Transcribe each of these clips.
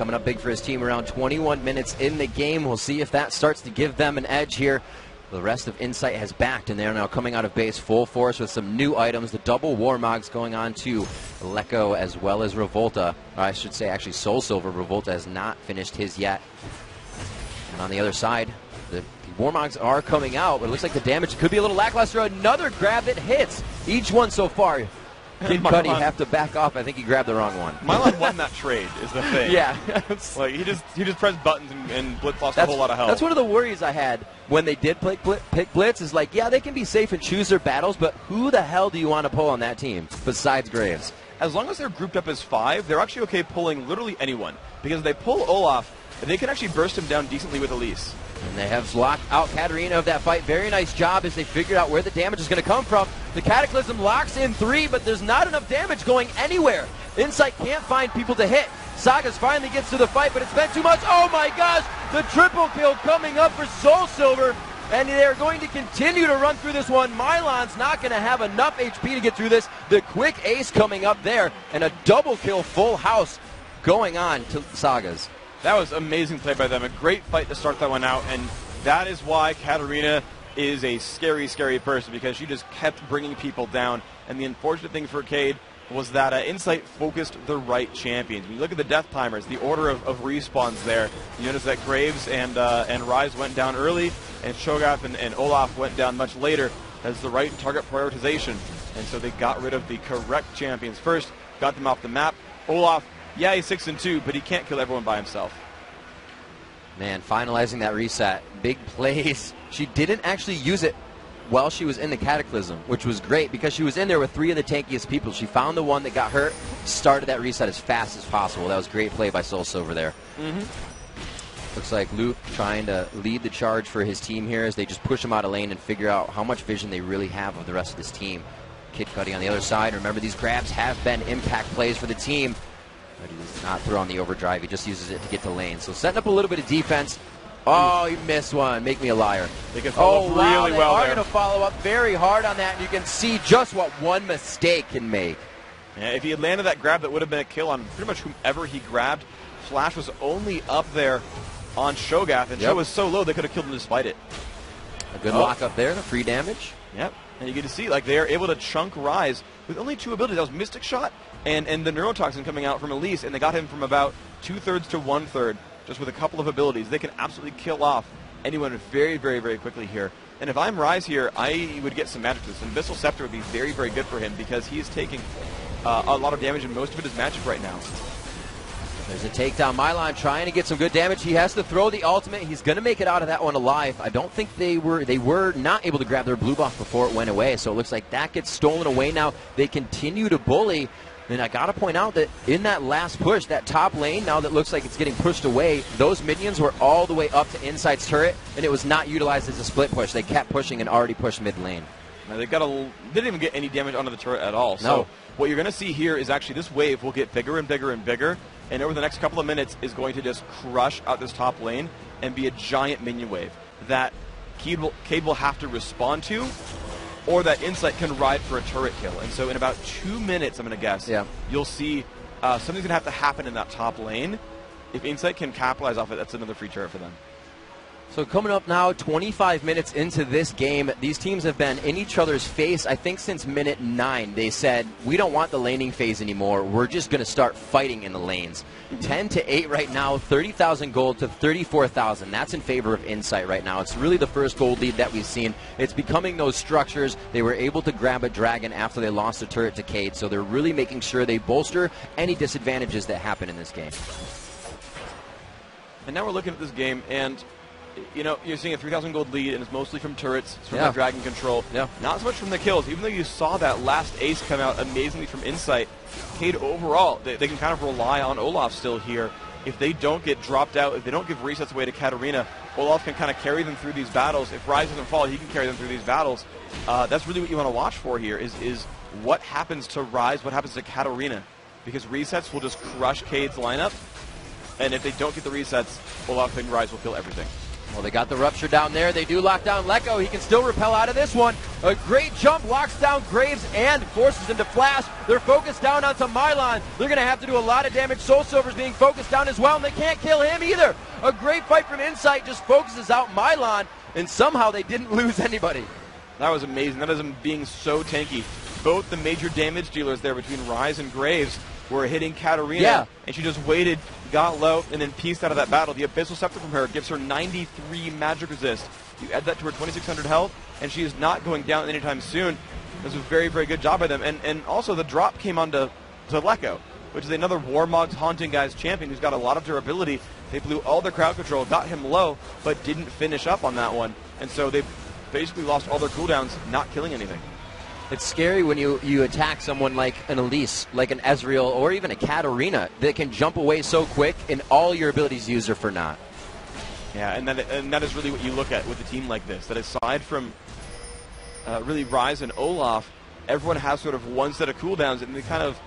coming up big for his team around 21 minutes in the game. We'll see if that starts to give them an edge here. The rest of Insight has backed, and they're now coming out of base full force with some new items. The double Warmogs going on to Lecco as well as Revolta. Or I should say actually Soul Silver. Revolta has not finished his yet. And on the other side, the Warmogs are coming out, but it looks like the damage could be a little lackluster. Another grab that hits. Each one so far. Kid Cudi have to back off. I think he grabbed the wrong one. Mylon won that trade is the thing. Yeah. Like he just pressed buttons and Blitz lost a whole lot of health. That's one of the worries I had when they did pick Blitz is like, yeah, they can be safe and choose their battles, but who the hell do you want to pull on that team besides Graves? As long as they're grouped up as 5, they're actually okay pulling literally anyone. Because if they pull Olaf, they can actually burst him down decently with Elise. And they have locked out Katarina of that fight. Very nice job as they figured out where the damage is going to come from. The Cataclysm locks in 3, but there's not enough damage going anywhere. Insight can't find people to hit. Sagas finally gets to the fight, but it's been too much. Oh my gosh! The triple kill coming up for Soul Silver. And they're going to continue to run through this one. Mylon's not going to have enough HP to get through this. The quick ace coming up there. And a double kill full house going on to Sagas. That was amazing play by them. A great fight to start that one out, and that is why Katarina is a scary, scary person, because she just kept bringing people down. And the unfortunate thing for Keyd was that Insight focused the right champions. When you look at the death timers, the order of respawns there, you notice that Graves and Rise went down early, and Shogath and Olaf went down much later as the right target prioritization. And so they got rid of the correct champions first, got them off the map. Olaf, yeah, he's 6-2, but he can't kill everyone by himself. Man, finalizing that reset. Big plays. She didn't actually use it while she was in the Cataclysm, which was great because she was in there with 3 of the tankiest people. She found the one that got hurt, started that reset as fast as possible. That was great play by Soul Silver there. Looks like Luke trying to lead the charge for his team here as they just push him out of lane and figure out how much vision they really have of the rest of this team. Kid Cudi on the other side. Remember, these grabs have been impact plays for the team. But he does not throw on the overdrive. He just uses it to get to lane. So setting up a little bit of defense. Oh, he missed one. Make me a liar. They can follow up really well there. They are going to follow up very hard on that, and you can see just what one mistake can make. Yeah, if he had landed that grab, that would have been a kill on pretty much whomever he grabbed. Flash was only up there on Shogath, and Sho was so low they could have killed him despite it. A good lock up there, the free damage. Yep, and you get to see, like, they are able to chunk Rise with only 2 abilities. That was Mystic Shot and the Neurotoxin coming out from Elise, and they got him from about 2/3 to 1/3 just with a couple of abilities. They can absolutely kill off anyone very, very, very quickly here. And if I'm Rise here, I would get some magic to this. And Abyssal Scepter would be very, very good for him because he is taking a lot of damage, and most of it is magic right now. There's a takedown. Mylon trying to get some good damage. He has to throw the ultimate. He's going to make it out of that one alive. I don't think they were not able to grab their blue buff before it went away. So it looks like that gets stolen away now. They continue to bully. And I got to point out that in that last push, that top lane, now that looks like it's getting pushed away, those minions were all the way up to Insight's turret, and it was not utilized as a split push. They kept pushing and already pushed mid lane. Now they didn't even get any damage onto the turret at all. So what you're going to see here is actually this wave will get bigger and bigger and bigger, and over the next couple of minutes is going to just crush out this top lane and be a giant minion wave that Keyd will have to respond to, or that Insight can ride for a turret kill. And so in about 2 minutes, I'm going to guess, you'll see something's going to have to happen in that top lane. If Insight can capitalize off it, that's another free turret for them. So coming up now, 25 minutes into this game, these teams have been in each other's face, I think since minute 9. They said, we don't want the laning phase anymore. We're just going to start fighting in the lanes. 10-8 right now, 30,000 gold to 34,000. That's in favor of Insight right now. It's really the first gold lead that we've seen. It's becoming those structures. They were able to grab a dragon after they lost a turret to Keyd, so they're really making sure they bolster any disadvantages that happen in this game. And now we're looking at this game, and you know, you're seeing a 3,000 gold lead, and it's mostly from turrets, it's from the dragon control. Not so much from the kills. Even though you saw that last ace come out amazingly from Insight, Keyd overall, they can kind of rely on Olaf still here. If they don't get dropped out, if they don't give resets away to Katarina, Olaf can kind of carry them through these battles. If Rise doesn't fall, he can carry them through these battles. That's really what you want to watch for here is what happens to Rise, what happens to Katarina. Because resets will just crush Keyd's lineup, and if they don't get the resets, Olaf and Rise will kill everything. Well, they got the rupture down there. They do lock down Lecco. He can still repel out of this one. A great jump locks down Graves and forces him to flash. They're focused down onto Mylon. They're going to have to do a lot of damage. Soul Silver's being focused down as well, and they can't kill him either. A great fight from Insight just focuses out Mylon, and somehow they didn't lose anybody. That was amazing. That is him being so tanky. Both the major damage dealers there between Rise and Graves were hitting Katarina, and she just waited, got low, and then pieced out of that battle. The Abyssal Scepter from her gives her 93 magic resist. You add that to her 2,600 health, and she is not going down anytime soon. This was a very, very good job by them. And also the drop came onto Lecco, which is another Warmog's Haunting Guys champion who's got a lot of durability. They blew all their crowd control, got him low, but didn't finish up on that one. And so they basically lost all their cooldowns, not killing anything. It's scary when you attack someone like an Elise, like an Ezreal, or even a Katarina that can jump away so quick and all your abilities used are for naught. Yeah, and that is really what you look at with a team like this, that aside from really Rise and Olaf, everyone has sort of one set of cooldowns, and they kind of,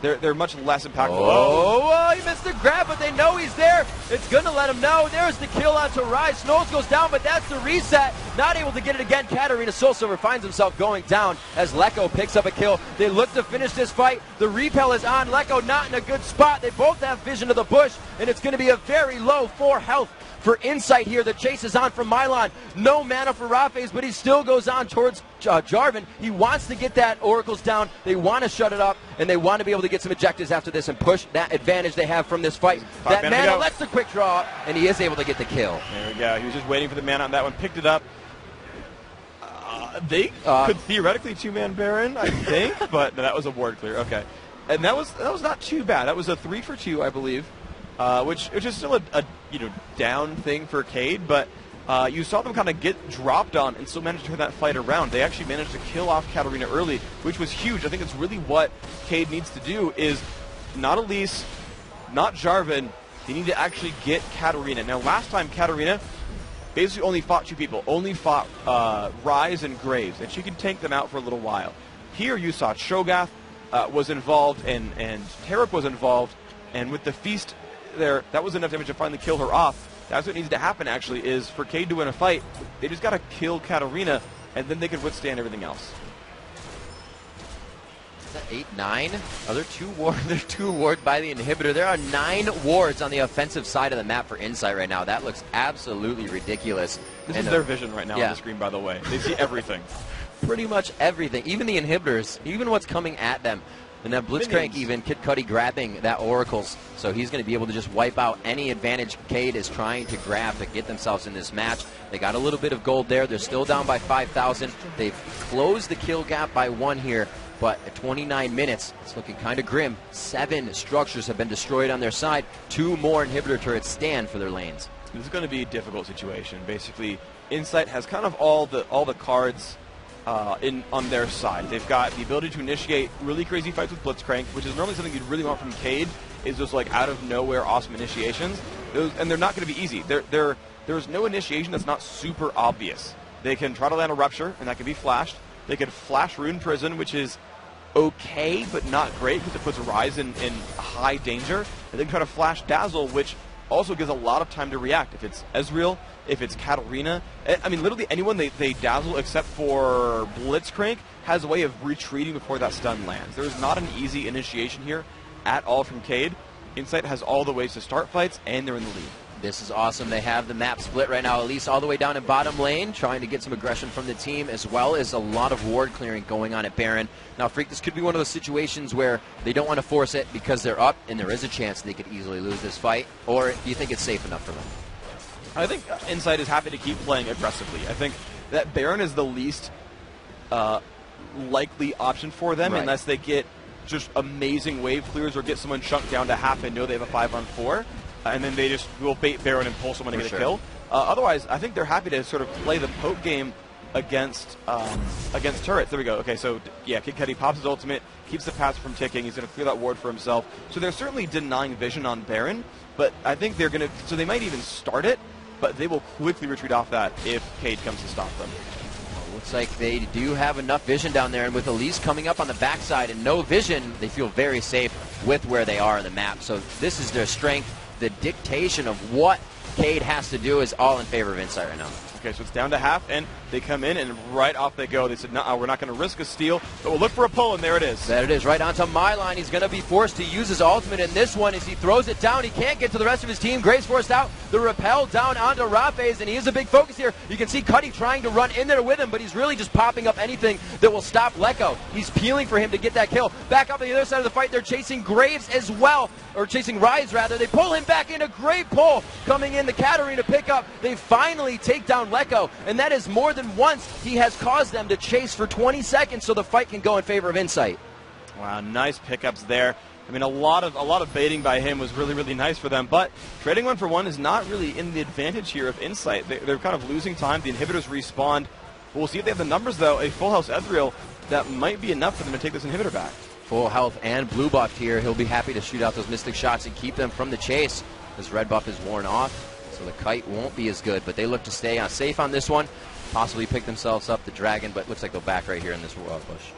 they're much less impactful. Oh, he missed the grab, but they know he's there. It's going to let him know. There's the kill onto Rise. Snows goes down, but that's the reset. Not able to get it again. Katarina Soul Silver finds himself going down as Lecco picks up a kill. They look to finish this fight. The repel is on. Lecco not in a good spot. They both have vision of the bush, and it's going to be a very low 4 health for Insight here. The chase is on from Mylon. No mana for Rafes, but he still goes on towards Jarvan. He wants to get that Oracles down. They want to shut it up, and they want to be able to get some objectives after this and push that advantage they have from this fight. That mana lets the quick draw, and he is able to get the kill. There we go. He was just waiting for the mana on that one. Picked it up. They could theoretically two-man Baron, I think, but no, that was a ward clear. Okay. And that was not too bad. That was a 3 for 2, I believe. Which is still a down thing for Keyd, but you saw them kind of get dropped on and still managed to turn that fight around. They actually managed to kill off Katarina early, which was huge. I think it's really what Keyd needs to do is not Elise, not Jarvan. They need to actually get Katarina. Now, last time Katarina basically only fought 2 people, only fought Rise and Graves, and she could tank them out for a little while. Here you saw Shogath was involved and Tarek was involved, and with the Feast there, that was enough damage to finally kill her off. That's what needs to happen, actually, is for Keyd to win a fight, they just got to kill Katarina, and then they could withstand everything else. Is that 8, 9? Are there 2 wards? There's 2 wards by the inhibitor. There are 9 wards on the offensive side of the map for Insight right now. That looks absolutely ridiculous. This is their vision right now on the screen, by the way. They see everything. Pretty much everything. Even the inhibitors, even what's coming at them. And that Blitzcrank even, Kid Cudi grabbing that Oracles, so he's going to be able to just wipe out any advantage Keyd is trying to grab to get themselves in this match. They got a little bit of gold there. They're still down by 5,000. They've closed the kill gap by 1 here, but at 29 minutes, it's looking kind of grim. 7 structures have been destroyed on their side. 2 more inhibitor turrets stand for their lanes. This is going to be a difficult situation. Basically, Insight has kind of all the cards on their side. They've got the ability to initiate really crazy fights with Blitzcrank, which is normally something you'd really want from Keyd, is just like out of nowhere awesome initiations. And they're not going to be easy. There's no initiation that's not super obvious. They can try to land a Rupture, and that can be flashed. They could flash Rune Prison, which is okay, but not great, because it puts Rise in high danger. And they can try to flash Dazzle, which also gives a lot of time to react. If it's Ezreal, if it's Katarina, I mean, literally anyone they dazzle except for Blitzcrank has a way of retreating before that stun lands. There is not an easy initiation here at all from Keyd. Insight has all the ways to start fights, and they're in the lead. This is awesome. They have the map split right now, Elise all the way down in bottom lane, trying to get some aggression from the team, as well as a lot of ward clearing going on at Baron. Now, Freak, this could be one of those situations where they don't want to force it because they're up, and there is a chance they could easily lose this fight, or do you think it's safe enough for them? I think Insight is happy to keep playing aggressively. I think that Baron is the least likely option for them, unless they get just amazing wave clears or get someone chunked down to half and know they have a 5-on-4. And then they just will bait Baron and pull someone to get a kill. Otherwise, I think they're happy to sort of play the poke game against turrets. There we go. Okay, so yeah, Kid Cudi pops his ultimate, keeps the pass from ticking. He's going to clear that ward for himself. So they're certainly denying vision on Baron, but I think they're going to. So they might even start it, but they will quickly retreat off that if Keyd comes to stop them. Looks like they do have enough vision down there, and with Elise coming up on the backside and no vision, they feel very safe with where they are on the map. So this is their strength. The dictation of what Keyd has to do is all in favor of Insight right now. Okay, so it's down to half, and they come in, and right off they go. They said, no, we're not going to risk a steal, but we'll look for a pull, and there it is. There it is, right onto my line. He's going to be forced to use his ultimate in this one as he throws it down. He can't get to the rest of his team. Graves forced out. The rappel down onto Rafes, and he is a big focus here. You can see Cuddy trying to run in there with him, but he's really just popping up anything that will stop Lecco. He's peeling for him to get that kill. Back up on the other side of the fight, they're chasing Graves as well, or chasing Rise rather. They pull him back in, a great pull coming in the Katarina pickup. They finally take down Lecco, and that is more than once he has caused them to chase for 20 seconds so the fight can go in favor of Insight. Wow, nice pickups there. I mean, a lot of baiting by him was really, really nice for them, but trading 1-for-1 is not really in the advantage here of Insight. They're kind of losing time. The inhibitors respawned. We'll see if they have the numbers, though. A full house Ezreal, that might be enough for them to take this inhibitor back. Full health and blue buff here. He'll be happy to shoot out those Mystic shots and keep them from the chase. His red buff is worn off, so the kite won't be as good, but they look to stay safe on this one. Possibly pick themselves up the dragon, but looks like they'll back right here in this bush.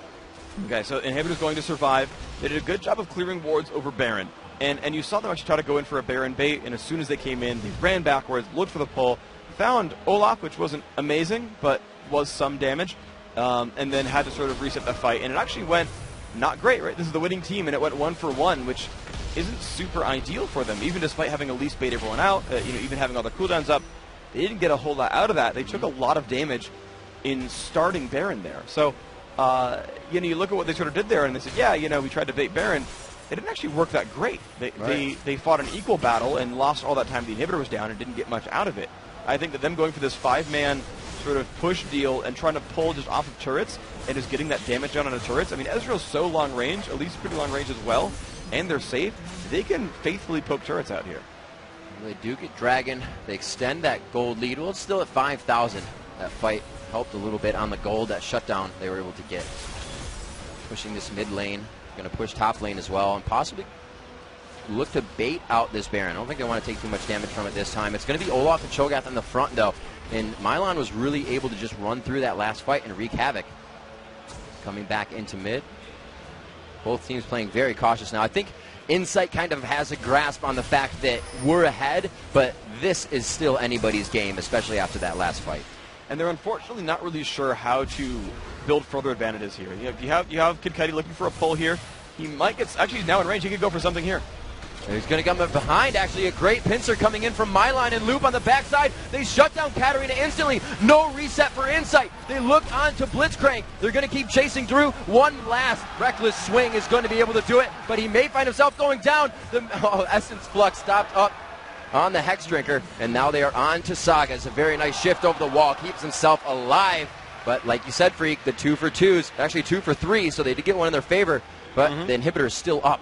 Okay, so inhibitor's going to survive. They did a good job of clearing wards over Baron. And you saw them actually try to go in for a Baron bait, and as soon as they came in, they ran backwards, looked for the pull, found Olaf, which wasn't amazing, but was some damage, and then had to sort of reset the fight. And it actually went not great, right? This is the winning team, and it went 1-for-1, which isn't super ideal for them, even despite having at least bait everyone out, even having all the cooldowns up. They didn't get a whole lot out of that. They took a lot of damage in starting Baron there. So, you look at what they sort of did there, and they said, yeah, we tried to bait Baron. It didn't actually work that great. They fought an equal battle and lost all that time the inhibitor was down and didn't get much out of it. I think that them going for this 5-man sort of push deal and trying to pull just off of turrets and just getting that damage down on the turrets. I mean, Ezreal's so long range, at least pretty long range as well, and they're safe. They can faithfully poke turrets out here. They do get Dragon. They extend that gold lead. Well, it's still at 5,000. That fight helped a little bit on the gold. That shutdown they were able to get. Pushing this mid lane. Going to push top lane as well, and possibly look to bait out this Baron. I don't think they want to take too much damage from it this time. It's going to be Olaf and Cho'Gath in the front, though. And Milan was really able to just run through that last fight and wreak havoc. Coming back into mid. Both teams playing very cautious now. I think Insight kind of has a grasp on the fact that we're ahead, but this is still anybody's game, especially after that last fight. And they're unfortunately not really sure how to build further advantages here. You have Kid Cudi looking for a pull here. He might get, actually he's now in range. He could go for something here. He's going to come up behind, actually, a great pincer coming in from Milan and Loop on the backside. They shut down Katarina instantly. No reset for Insight. They look on to Blitzcrank. They're going to keep chasing through. One last reckless swing is going to be able to do it, but he may find himself going down. The Essence Flux stopped up on the Hex Drinker, and now they are on to Saga. It's a very nice shift over the wall. Keeps himself alive, but like you said, Freak, the 2-for-2s, actually 2-for-3, so they did get one in their favor, but the inhibitor is still up.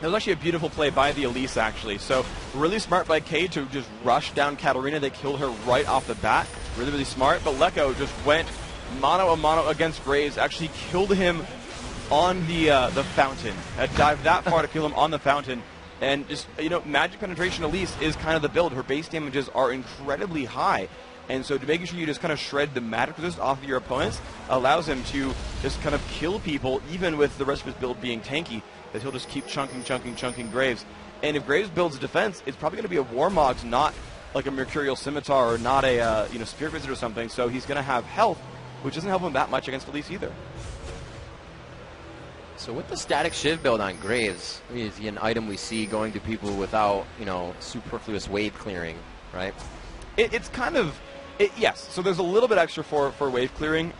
It was actually a beautiful play by the Elise, actually. So really smart by Keyd to just rush down Katarina. They killed her right off the bat. Really, really smart. But Lecco just went mano-a-mano against Graves. Actually killed him on the fountain. Had dived that far to kill him on the fountain. And just, magic penetration Elise is kind of the build. Her base damages are incredibly high. And so to making sure you just kind of shred the magic resist off of your opponents allows him to just kind of kill people, even with the rest of his build being tanky, that he'll just keep chunking Graves. And if Graves builds defense, it's probably going to be a Warmogs, not like a Mercurial Scimitar or not a Spirit Visit or something. So he's going to have health, which doesn't help him that much against Elise either. So with the Static Shiv build on Graves, is an item we see going to people without, superfluous wave clearing, right? It's kind of, yes. So there's a little bit extra for wave clearing.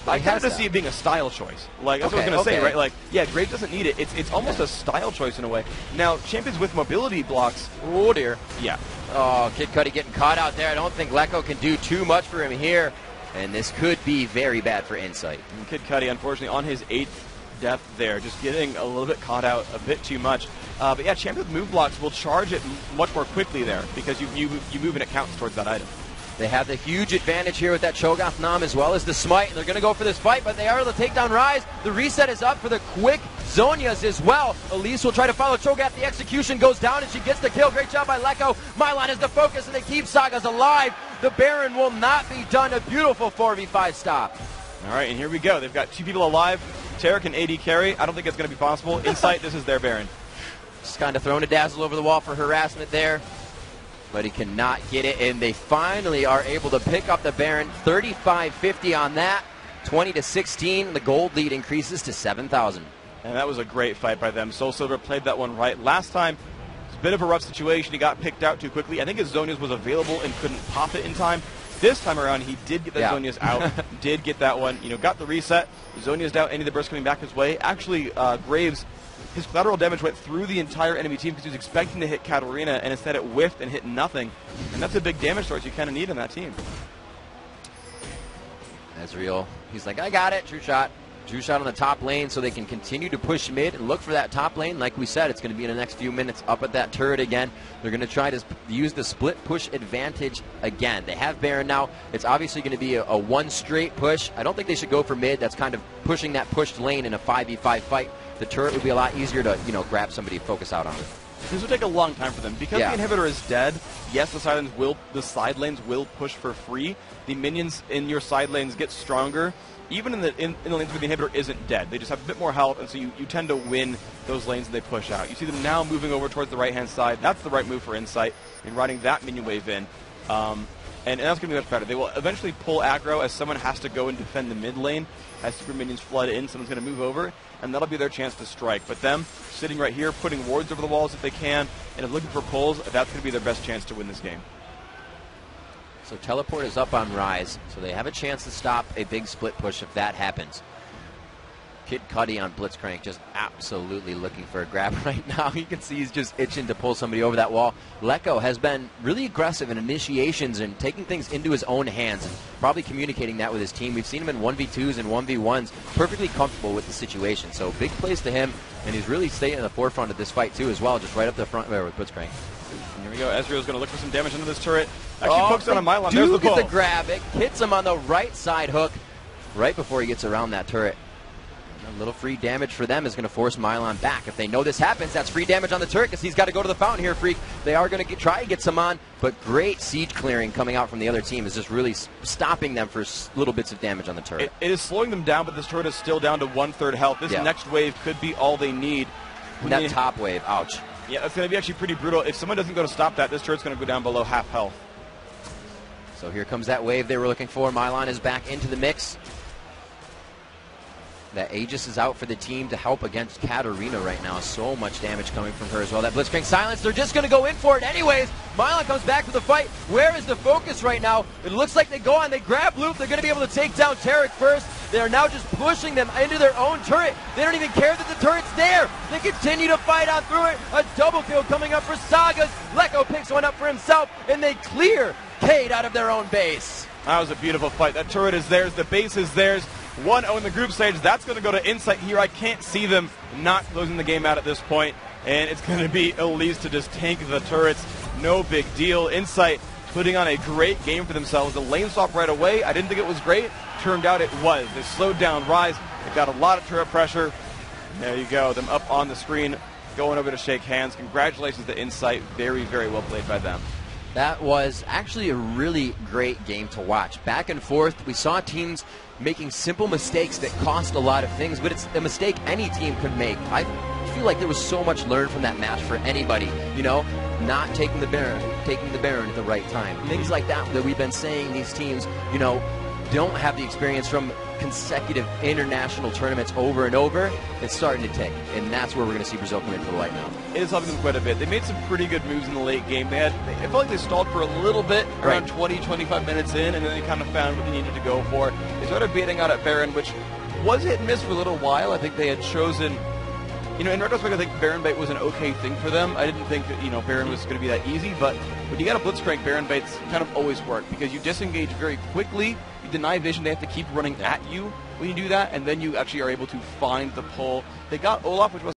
I kind of see it being a style choice. Like, that's what I was going to say, right? Like, yeah, Graves doesn't need it. It's almost a style choice in a way. Now, champions with mobility blocks. Oh, dear. Yeah. Oh, Kid Cudi getting caught out there. I don't think Lecco can do too much for him here. And this could be very bad for Insight. And Kid Cudi, unfortunately, on his 8th death there, just getting a little bit caught out a bit too much. But yeah, champions with move blocks will charge it much more quickly there because you move and it counts towards that item. They have the huge advantage here with that Cho'Gath Nam as well as the Smite. They're going to go for this fight, but they are able to take down Rise. The reset is up for the quick Zonias as well. Elise will try to follow Cho'Gath. The execution goes down, and she gets the kill. Great job by Lecco. Milan is the focus, and they keep Sagas alive. The Baron will not be done. A beautiful 4v5 stop. All right, and here we go. They've got 2 people alive. Tarek and AD carry. I don't think it's going to be possible. Insight, this is their Baron. Just kind of throwing a dazzle over the wall for harassment there. but he cannot get it, and they finally are able to pick up the Baron. 35-50 on that. 20-16. The gold lead increases to 7,000. And that was a great fight by them. Soul Silver played that one right. Last time, it was a bit of a rough situation. He got picked out too quickly. I think his Zonia's was available and couldn't pop it in time. This time around, he did get the Zonia's out, did get that one, got the reset. Zonia's down, any of the bursts coming back his way. Actually, Graves, his collateral damage went through the entire enemy team because he was expecting to hit Katarina, and instead it whiffed and hit nothing. And that's a big damage source you kind of need in that team. Ezreal, he's like, I got it, true shot. Drew shot on the top lane so they can continue to push mid and look for that top lane. Like we said, it's going to be in the next few minutes up at that turret again. They're going to try to use the split push advantage again. They have Baron now. It's obviously going to be a one straight push. I don't think they should go for mid. That's kind of pushing that pushed lane in a 5v5 fight. The turret would be a lot easier to grab somebody and focus out on it. This will take a long time for them. Because the inhibitor is dead, yes, the side lanes will push for free. The minions in your side lanes get stronger. Even in the lanes where the inhibitor isn't dead. They just have a bit more health, and so you tend to win those lanes that they push out. You see them now moving over towards the right-hand side. That's the right move for Insight, and riding that minion wave in. And that's going to be much better. They will eventually pull aggro as someone has to go and defend the mid lane. As super minions flood in, someone's going to move over, and that'll be their chance to strike. But them sitting right here, putting wards over the walls if they can, and if looking for pulls, that's going to be their best chance to win this game. So Teleport is up on Rise, so they have a chance to stop a big split push if that happens. Kid Cudi on Blitzcrank just absolutely looking for a grab right now. You can see he's just itching to pull somebody over that wall. Lecco has been really aggressive in initiations and taking things into his own hands and probably communicating that with his team. We've seen him in 1v2s and 1v1s, perfectly comfortable with the situation. So big plays to him, and he's really staying in the forefront of this fight too as well, just right up the front there with Blitzcrank. Here we go. Ezreal's going to look for some damage into this turret. Actually pokes on a Mylon. There's the pull. Get the grab. It hits him on the right side hook right before he gets around that turret. A little free damage for them is going to force Mylon back. If they know this happens, that's free damage on the turret because he's got to go to the fountain here, Freak. They are going to try to get some on, but great siege clearing coming out from the other team is just really stopping them for little bits of damage on the turret. It is slowing them down, but this turret is still down to 1/3 health. This next wave could be all they need. And that top wave, ouch. Yeah, that's going to be actually pretty brutal. If someone doesn't go to stop that, this turret's going to go down below half health. So here comes that wave they were looking for. Mylon is back into the mix. That Aegis is out for the team to help against Katarina right now. So much damage coming from her as well. That Blitzcrank silence, they're just going to go in for it anyways. Mylon comes back to the fight. Where is the focus right now? It looks like they go on, they grab Loop. They're going to be able to take down Tarek first. They are now just pushing them into their own turret. They don't even care that the turret's there. They continue to fight on through it. A double kill coming up for Sagas. Lecco picks one up for himself, and they clear Keyd out of their own base. That was a beautiful fight. That turret is theirs. The base is theirs. 1-0 in the group stage. That's going to go to Insight here. I can't see them not closing the game out at this point. And it's going to be Elise to just tank the turrets. No big deal. Insight putting on a great game for themselves. The lane swap right away. I didn't think it was great. Turned out it was. They slowed down Rise. They've got a lot of turret pressure. There you go. Them up on the screen. Going over to shake hands. Congratulations to Insight. Very, very well played by them. That was actually a really great game to watch. Back and forth, we saw teams making simple mistakes that cost a lot of things, but it's a mistake any team could make. I feel like there was so much learned from that match for anybody, not taking the Baron at the right time. Things like that we've been saying these teams, don't have the experience from consecutive international tournaments over and over. It's starting to tick, and that's where we're going to see Brazil come in for the light now. It is helping them quite a bit. They made some pretty good moves in the late game. I felt like they stalled for a little bit, around 20-25 minutes in, and then they kind of found what they needed to go for. They started baiting out at Baron, which was hit and miss for a little while. I think they had chosen, in retrospect, I think Baron bait was an okay thing for them. I didn't think that, Baron was going to be that easy, but when you got a Blitzcrank, Baron baits kind of always work because you disengage very quickly. You deny vision, they have to keep running at you when you do that, and then you actually are able to find the pull. They got Olaf, which was